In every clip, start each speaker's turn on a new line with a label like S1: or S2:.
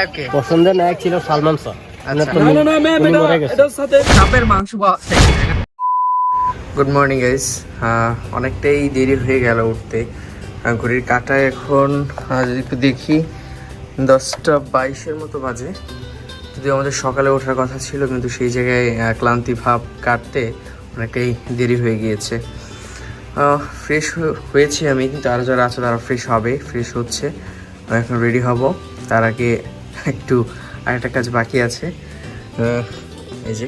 S1: নায়ক কে?
S2: পছন্দের নায়ক ছিল সালমান শাহ।
S1: সাপের মাংস পাওয়া যায়। গুড মর্নিং গাইস, অনেকটাই দেরি হয়ে গেল উঠতে। ঘড়ির কাঁটায় এখন যদি একটু দেখি 10:22 মতো বাজে। যদিও আমাদের সকালে ওঠার কথা ছিল, কিন্তু সেই জায়গায় ক্লান্তি ভাব কাটতে অনেকটাই দেরি হয়ে গিয়েছে। ফ্রেশ হয়েছি আমি, কিন্তু আরও যারা আছে তারা ফ্রেশ হবে, ফ্রেশ হচ্ছে। এখন রেডি হব, তার আগে একটু আরেকটা কাজ বাকি আছে। এই যে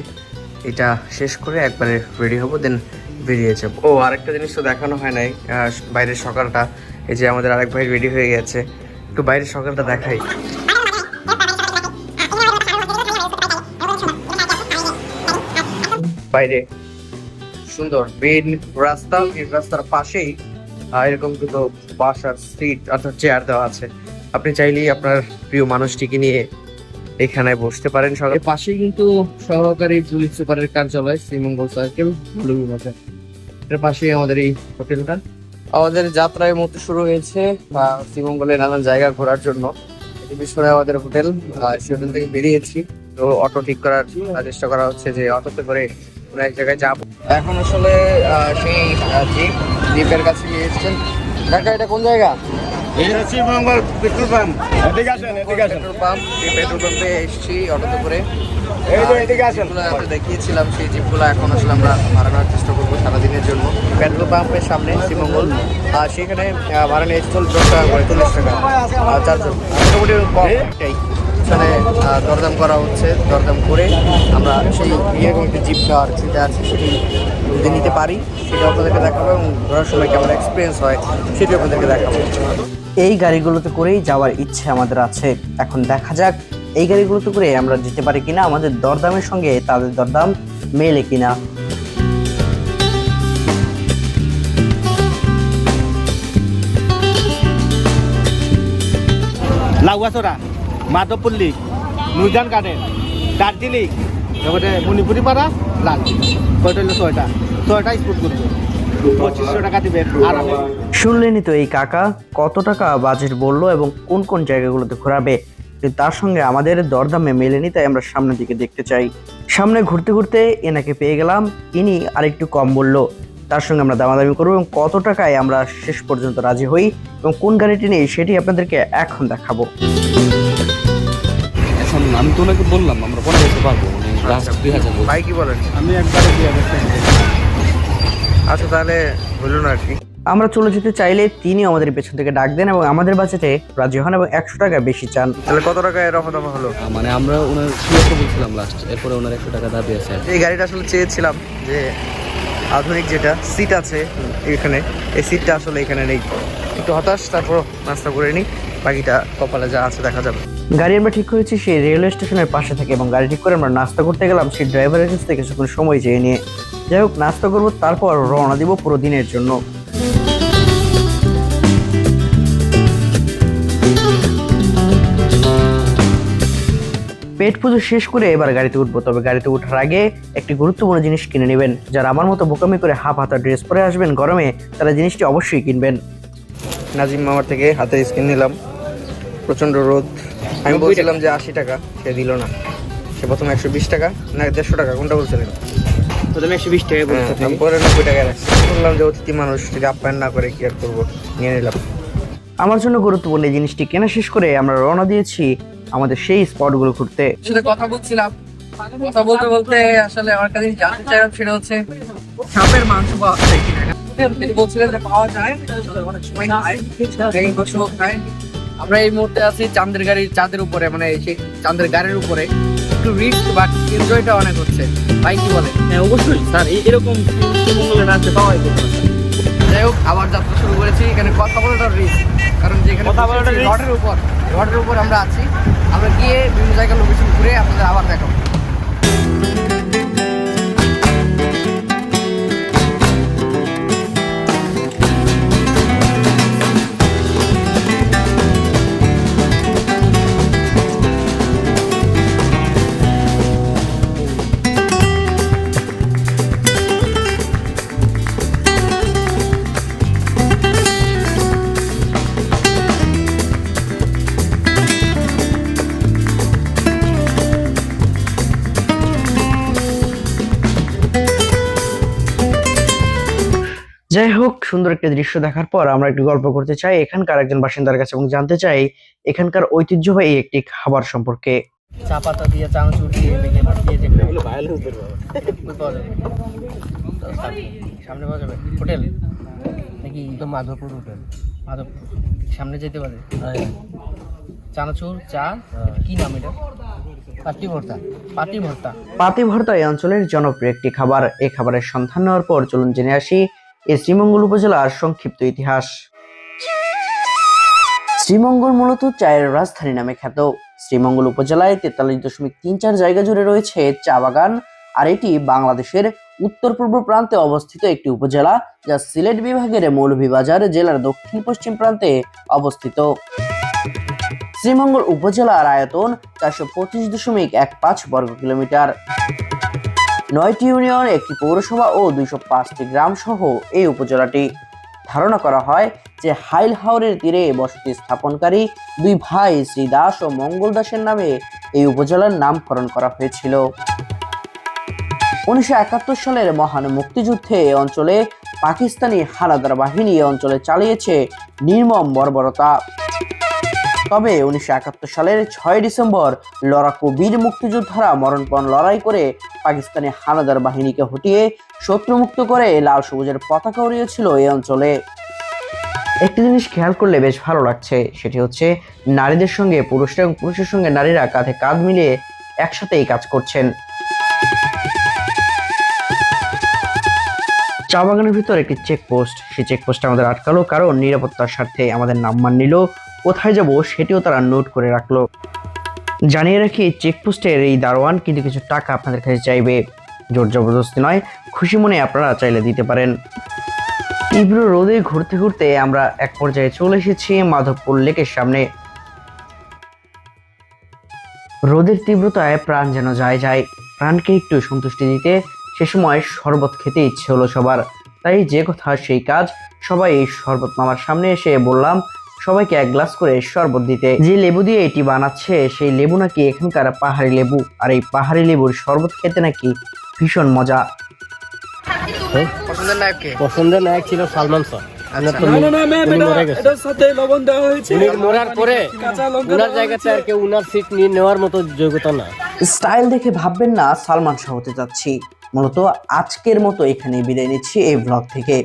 S1: এটা শেষ করে একবারে রেডি হব, দেন বেরিয়ে যাব। ও আরেকটা জিনিস তো দেখানো হয় নাই, বাইরের সকালটা। এই যে আমাদের আরেক ভাই রেডি হয়ে গেছে, একটু বাইরের সকালটা দেখাই। বাইরে সুন্দর বেন রাস্তা, এই রাস্তার পাশেই এরকম দুটো বাসার সিট অর্থাৎ চেয়ার দেওয়া আছে। আপনি চাইলেই আপনার প্রিয় মানুষটিকে নিয়ে এখানে বসতে পারেন। সকালের পাশেই কিন্তু সহকারী পুলিশ সুপারের কার্যালয়, শ্রীমঙ্গল সার্কেল, মৌলভীবাজার। এর পাশেই আমাদের এই হোটেলটা। আমাদের যাত্রায় মতো শুরু হয়েছে শ্রীমঙ্গলে নানান জায়গা ঘোরার জন্য। এটি পিছনে আমাদের হোটেল, সেই হোটেল থেকে বেরিয়েছি। তো অটো ঠিক করার চেষ্টা করা হচ্ছে যে অটোতে করে কোনো এক জায়গায় যাবো। এখন আসলে সেই জিপের কাছে গিয়ে এসছেন। ঢাকা এটা কোন জায়গা? Petrol pump. পেট্রোল পাম্পে এসেছি অটোতে করে। দেখিয়েছিলাম সেই জিপগুলো, এখন আসলে আমরা ভাড়া নেওয়ার চেষ্টা করবো সারাদিনের জন্য। পেট্রোল পাম্পের সামনে শ্রীমঙ্গল, সেখানে ভাড়া নিয়ে 40 টাকা করে, 40 টাকা চারজন, মোটামুটি কম একটাই। সেখানে দরদাম করা হচ্ছে, দরদাম করে আমরা সেই এরকম একটা জিপ নেওয়ার যেটা আছে সেটি যদি নিতে পারি সেটা আপনাদেরকে দেখাবো, এবং ঘোরার সময় কেমন এক্সপিরিয়েন্স হয় সেটি আপনাদেরকে দেখাবো।
S3: এই গাড়িগুলোতে করেই যাওয়ার ইচ্ছে আমাদের আছে। এখন দেখা যাক এই গাড়িগুলোতে করে আমরা যেতে পারি কিনা, আমাদের দরদামের সঙ্গে তাদের দরদাম মেলে কিনা।
S2: লাউয়াছড়া, মাধবপল্লী, নুরজান গার্ডেন, দার্জিলিং, তারপরে মণিপুরি পাড়া, লাল। কয়টা হলো? 6টা স্পোর্ট করবে, 2500 টাকা দিবেন আরামে।
S3: শুনলেনই তো এই কাকা কত টাকা বাজেট বললো এবং কোন কোন জায়গাগুলোতে ঘোরাবে। তার সঙ্গে আমাদের দরদামে মেলেনি, তাই আমরা সামনের দিকে দেখতে চাই। সামনে ঘুরতে ঘুরতে এনাকে পেয়ে গেলাম, ইনি আরেকটু কম বললো। তার সঙ্গে আমরা দামাদামি করবো এবং কত টাকায় আমরা শেষ পর্যন্ত রাজি হই এবং কোন গাড়িটি নেই সেটি আপনাদেরকে এখন দেখাবো।
S4: এখন আমি তো ওনাকে বললাম আমরা পরে যেতে পারবো, লাস্ট 2000
S1: ভাই কি বলেন?
S2: আমি একবারে 2000 টাকা দিই।
S1: আচ্ছা তাহলে বলুন আর কি।
S3: আমরা চলে যেতে চাইলে তিনি আমাদের পেছন থেকে ডাক দেন এবং আমাদের বাজেটে রাজি হন এবং 100 টাকা বেশি চান।
S1: তাহলে কত টাকা রফা দফা হলো?
S4: মানে আমরা ওনার 200 বলছিলাম লাস্ট, এরপরে ওনার 100 টাকা দাবি আছে।
S1: এই গাড়িটা আসলে চেয়েছিলাম যে আধুনিক যেটা সিট আছে এখানে, এই সিটটা আসলে এখানে নেই। একটু হতাশ, তারপর নাস্তা করে নিই, বাকিটা কপালে যা আছে দেখা যাবে।
S3: গাড়ি আমরা ঠিক করেছি সেই রেলওয়ে স্টেশনের পাশে থেকে, এবং গাড়ি ঠিক করে আমরা নাস্তা করতে গেলাম সেই ড্রাইভারের কাছ থেকে কিছুক্ষণ সময় চেয়ে নিয়ে। যাই হোক, নাস্তা করবো, তারপর রওনা দিব পুরো দিনের জন্য। পেট পুজো শেষ করে এবার গাড়িতে উঠবো, তবে গাড়িতে ওঠার আগে একটি গুরুত্বপূর্ণ জিনিস কিনে নেবেন। যারা আমার মতো বোকামি করে হাফ হাতা ড্রেস পরে আসবেন গরমে, তারা জিনিসটি অবশ্যই কিনবেন।
S1: নাজিম মামার থেকে হাতে স্কিন নিলাম, প্রচণ্ড রোদ। আমি বলছিলাম যে 80 টাকা, সে দিল না। সে প্রথমে 120 টাকা না 150 টাকা, কোনটা বলছিলেন?
S2: প্রথমে 120 টাকা বলতে,
S1: আমি পরে 90 টাকা রাখছি। বললাম যে অতিথি মানুষ, যদি আপ্যায়ন না করে কি আর করবো, নিয়ে নিলাম।
S3: আমার জন্য গুরুত্বপূর্ণ এই জিনিসটি কেনা শেষ করে আমরা রওনা দিয়েছি আমাদের সেই স্পটগুলো ঘুরতে।
S1: সাথে কথা বলছিলাম, কথা বলতে বলতে আসলে আমার কাছে জানতে চাইলাম সেটা হচ্ছে সাপের মাংস পাওয়া যায় কিনা। তিনি বলছিলেন যে পাওয়া যায়, অনেক সময় খায়। আমরা এই মুহূর্তে আছি চাঁদের গাড়ির চাঁদের উপরে, মানে সেই চাঁদের গাড়ির উপরে। একটু রিস্ক বাট এনজয়টা অনেক হচ্ছে। ভাই কি বলে?
S2: হ্যাঁ অবশ্যই স্যার, এরকম শ্রীমঙ্গলে নাচতে পাওয়াই কথা না।
S1: যাই হোক, আবার যাত্রা শুরু করেছি। এখানে কথা বলাটা রিস্ক, কারণ যেখানে রডের উপর আমরা আছি। আমরা গিয়ে বিভিন্ন জায়গায় লোকেশন ঘুরে আপনাদের আবার দেখাবো।
S3: যাই হোক, সুন্দর একটা দৃশ্য দেখার পর আমরা একটু গল্প করতে চাই এখানকার একজন বাসিন্দার কাছে এবং জানতে চাই এখানকার ঐতিহ্যবাহী একটি খাবার সম্পর্কে।
S1: চা পাতা দিয়ে চানাচুর দিয়ে মেখে দিয়ে যে পাওয়া যাবে সামনে পাওয়া যাবে হোটেল নাকি
S4: তো মাধবপুর হোটেল।
S1: মাধবপুর সামনে যেতে পারে চানাচুর চা কি নাম এটা?
S4: পাটি ভর্তা।
S1: পাটি ভর্তা।
S3: পাতি ভর্তা এই অঞ্চলের জনপ্রিয় একটি খাবার। এই খাবারের সন্ধান নেওয়ার পর চলুন জেনে আসি এই শ্রীমঙ্গল উপজেলার সংক্ষিপ্ত ইতিহাস। শ্রীমঙ্গল মূলত চায়ের রাজধানী নামে খ্যাত। শ্রীমঙ্গল উপজেলায় 43.34 জায়গা জুড়ে রয়েছে চা বাগান, আর এটি বাংলাদেশের উত্তর পূর্ব প্রান্তে অবস্থিত একটি উপজেলা, যা সিলেট বিভাগের মৌলভীবাজার জেলার দক্ষিণ পশ্চিম প্রান্তে অবস্থিত। শ্রীমঙ্গল উপজেলার আয়তন 425.15 বর্গ কিলোমিটার। 9টি ইউনিয়ন, একটি পৌরসভা ও 205টি গ্রাম সহ এই উপজেলাটি। ধারণা করা হয় যে হাইল হাওরের তীরে বসতি স্থাপনকারী দুই ভাই শ্রী দাস ও মঙ্গল দাসের নামে এই উপজেলার নামকরণ করা হয়েছিল। 1971 সালের মহান মুক্তিযুদ্ধে এই অঞ্চলে পাকিস্তানি হানাদার বাহিনী এই অঞ্চলে চালিয়েছে নির্মম বর্বরতা। তবে 1971 সালের 6 ডিসেম্বর লড়াকু বীর মুক্তিযোদ্ধারা মরণপণ লড়াই করে পাকিস্তানি হানাদার বাহিনীকে হটিয়ে শত্রুমুক্ত করে লাল সবুজের পতাকা উড়িয়েছিল এই অঞ্চলে। একটি জিনিস খেয়াল করলে বেশ ভালো লাগছে, সেটি হচ্ছে নারীদের সঙ্গে পুরুষরা এবং পুরুষের সঙ্গে নারীরা কাঁধে কাঁধ মিলিয়ে একসাথে এই কাজ করছেন। চা বাগানের ভিতর একটি চেকপোস্ট, সেই চেকপোস্টে আমাদের আটকালো, কারণ নিরাপত্তার স্বার্থে আমাদের নাম্বার নিল, কোথায় যাব সেটিও তারা নোট করে রাখলো। জানিয়ে রাখি, চেকপোস্টের এই দারোয়ান কিন্তু কিছু টাকা আপনাদের কাছে চাইবে, জোর জবরদস্তি নয়, খুশি মনে আপনারা চাইলে দিতে পারেন। তীব্র রোদে ঘুরতে ঘুরতে আমরা এক পর্যায়ে চলে এসেছি মাধবপুর লেকের সামনে। রোদের তীব্রতায় প্রাণ যেন যায়, প্রাণকে একটু সন্তুষ্টি দিতে সে সময় শরবত খেতে ইচ্ছে হলো সবার, তাই যে কথা সেই কাজ। সবাই এই শরবত মামার সামনে এসে বললাম সবাইকে এক গ্লাস করে শরবত দিতে। যে লেবু দিয়ে এটি বানাচ্ছে সেই লেবু নাকি এখানকার পাহাড়ি লেবু, আর এই পাহাড়ি লেবুর শরবত খেতে নাকি ভীষণ মজা।
S1: পছন্দের নায়ক কে?
S4: পছন্দের নায়ক ছিল সালমান শাহ। মরার পরে উনার জায়গাতে আর কেউ উনার সিট নিয়ে নেওয়ার মতো যোগ্যতা না।
S3: স্টাইল দেখে ভাববেন না সালমান শাহ হতে যাচ্ছি। মূলত আজকের মতো এখানেই বিদায় নিচ্ছি এই ব্লগ থেকে।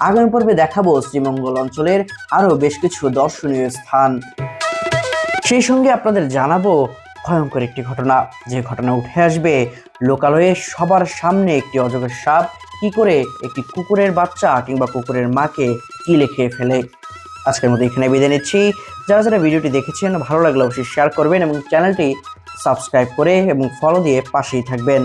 S3: আগামী পর্বে দেখাবো শ্রীমঙ্গল অঞ্চলের আরো বেশ কিছু দর্শনীয় স্থান। সেই সঙ্গে আপনাদের জানাবো ভয়ঙ্কর একটি ঘটনা, যে ঘটনা উঠে আসবে লোকালয়ে সবার সামনে। একটি অজগর সাপ কি করে একটি কুকুরের বাচ্চা কিংবা কুকুরের মাকে কিলে খেয়ে ফেলে। আজকের মতো এখানে বিদায় নিচ্ছি। যারা যারা ভিডিওটি দেখেছেন ভালো লাগলে অবশ্যই শেয়ার করবেন এবং চ্যানেলটি সাবস্ক্রাইব করে এবং ফলো দিয়ে পাশেই থাকবেন।